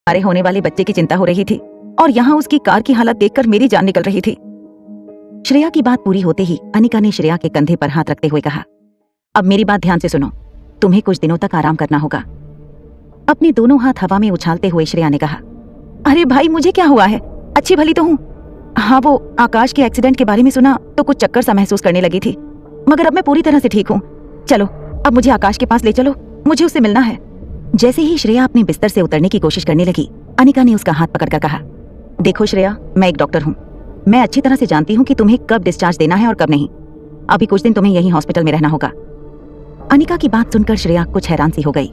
हमारे होने वाले बच्चे की चिंता हो रही थी और यहाँ उसकी कार की हालत देखकर मेरी जान निकल रही थी। श्रेया की बात पूरी होते ही अनिका ने श्रेया के कंधे पर हाथ रखते हुए कहा, अब मेरी बात ध्यान से सुनो, तुम्हें कुछ दिनों तक आराम करना होगा। अपने दोनों हाथ हवा में उछालते हुए श्रेया ने कहा, अरे भाई मुझे क्या हुआ है, अच्छी भली तो हूँ। हाँ वो आकाश के एक्सीडेंट के बारे में सुना तो कुछ चक्कर सा महसूस करने लगी थी, मगर अब मैं पूरी तरह से ठीक हूँ। चलो अब मुझे आकाश के पास ले चलो, मुझे उससे मिलना है। जैसे ही श्रेया अपने बिस्तर से उतरने की कोशिश करने लगी, अनिका ने उसका हाथ पकड़कर कहा, देखो श्रेया, मैं एक डॉक्टर हूँ, मैं अच्छी तरह से जानती हूँ कि तुम्हें कब डिस्चार्ज देना है और कब नहीं। अभी कुछ दिन तुम्हें यहीं हॉस्पिटल में रहना होगा। अनिका की बात सुनकर श्रेया कुछ हैरान सी हो गई।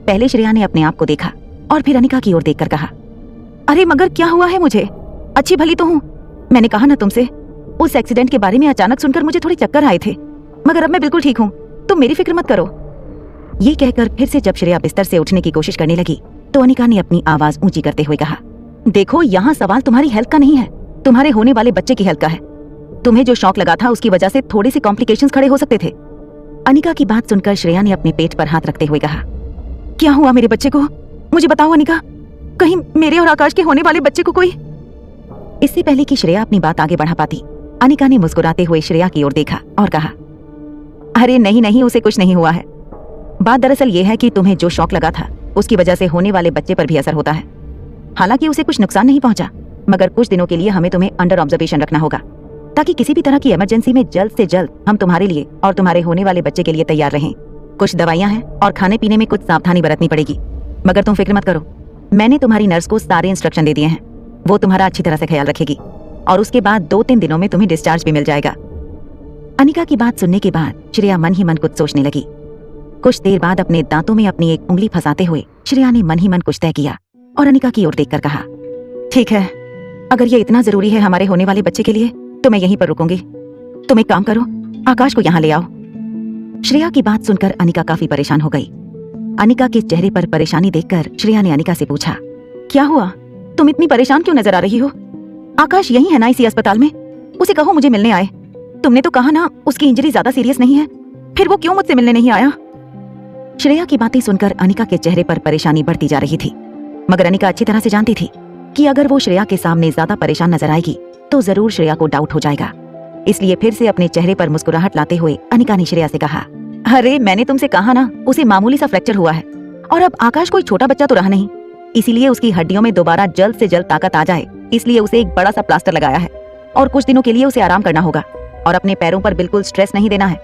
पहले श्रेया ने अपने आप को देखा और फिर अनिका की ओर देखकर कहा, अरे मगर क्या हुआ है मुझे, अच्छी भली तो हूँ। मैंने कहा ना तुमसे, उस एक्सीडेंट के बारे में अचानक सुनकर मुझे थोड़े चक्कर आए थे, मगर अब मैं बिल्कुल ठीक हूँ, तुम मेरी फिक्र मत करो। ये कहकर फिर से जब श्रेया बिस्तर से उठने की कोशिश करने लगी तो अनिका ने अपनी आवाज ऊंची करते हुए कहा, देखो यहाँ सवाल तुम्हारी हेल्थ का नहीं है, तुम्हारे होने वाले बच्चे की हेल्थ का है। तुम्हें जो शॉक लगा था उसकी वजह से थोड़े से कॉम्प्लिकेशंस खड़े हो सकते थे। अनिका की बात सुनकर श्रेया ने अपने पेट पर हाथ रखते हुए कहा, क्या हुआ मेरे बच्चे को, मुझे बताओ अनिका, कहीं मेरे और आकाश के होने वाले बच्चे को कोई। इससे पहले कि श्रेया अपनी बात आगे बढ़ा पाती, अनिका ने मुस्कुराते हुए श्रेया की ओर देखा और कहा, अरे नहीं नहीं, उसे कुछ नहीं हुआ है। बात दरअसल ये है कि तुम्हें जो शॉक लगा था उसकी वजह से होने वाले बच्चे पर भी असर होता है। हालांकि उसे कुछ नुकसान नहीं पहुंचा, मगर कुछ दिनों के लिए हमें तुम्हें अंडर ऑब्जर्वेशन रखना होगा, ताकि किसी भी तरह की इमरजेंसी में जल्द से जल्द हम तुम्हारे लिए और तुम्हारे होने वाले बच्चे के लिए तैयार रहें। कुछ दवाइयां हैं और खाने पीने में कुछ सावधानी बरतनी पड़ेगी, मगर तुम फिक्र मत करो, मैंने तुम्हारी नर्स को सारे इंस्ट्रक्शन दे दिए हैं, वो तुम्हारा अच्छी तरह से ख्याल रखेगी और उसके बाद 2-3 दिनों में तुम्हें डिस्चार्ज भी मिल जाएगा। अनिका की बात सुनने के बाद श्रेया मन ही मन कुछ सोचने लगी। कुछ देर बाद अपने दांतों में अपनी एक उंगली फंसाते हुए श्रेया ने मन ही मन कुछ तय किया और अनिका की ओर देखकर कहा, ठीक है, अगर ये इतना जरूरी है हमारे होने वाले बच्चे के लिए तो मैं यहीं पर रुकूंगी। तुम एक काम करो, आकाश को यहाँ ले आओ। श्रेया की बात सुनकर अनिका काफी परेशान हो गई। अनिका के चेहरे पर परेशानी देखकर श्रेया ने अनिका से पूछा, क्या हुआ, तुम इतनी परेशान क्यों नजर आ रही हो? आकाश यही है ना इसी अस्पताल में, उसे कहो मुझे मिलने आए। तुमने तो कहा ना उसकी इंजरी ज्यादा सीरियस नहीं है, फिर वो क्यों मुझसे मिलने नहीं आया? श्रेया की बातें सुनकर अनिका के चेहरे पर परेशानी बढ़ती जा रही थी, मगर अनिका अच्छी तरह से जानती थी कि अगर वो श्रेया के सामने ज्यादा परेशान नजर आएगी तो जरूर श्रेया को डाउट हो जाएगा। इसलिए फिर से अपने चेहरे पर मुस्कुराहट लाते हुए अनिका ने श्रेया से कहा, अरे मैंने तुमसे कहा ना उसे मामूली सा फ्रैक्चर हुआ है और अब आकाश कोई छोटा बच्चा तो रहा नहीं, इसीलिए उसकी हड्डियों में दोबारा जल्द से जल्द ताकत आ जाए, इसलिए उसे एक बड़ा सा प्लास्टर लगाया है और कुछ दिनों के लिए उसे आराम करना होगा और अपने पैरों पर बिल्कुल स्ट्रेस नहीं देना है।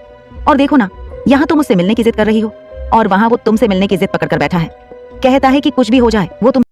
और देखो ना, यहाँ तुम मुझसे मिलने की जिद कर रही हो और वहाँ वो तुमसे मिलने की जिद पकड़ कर बैठा है, कहता है कि कुछ भी हो जाए वो तुम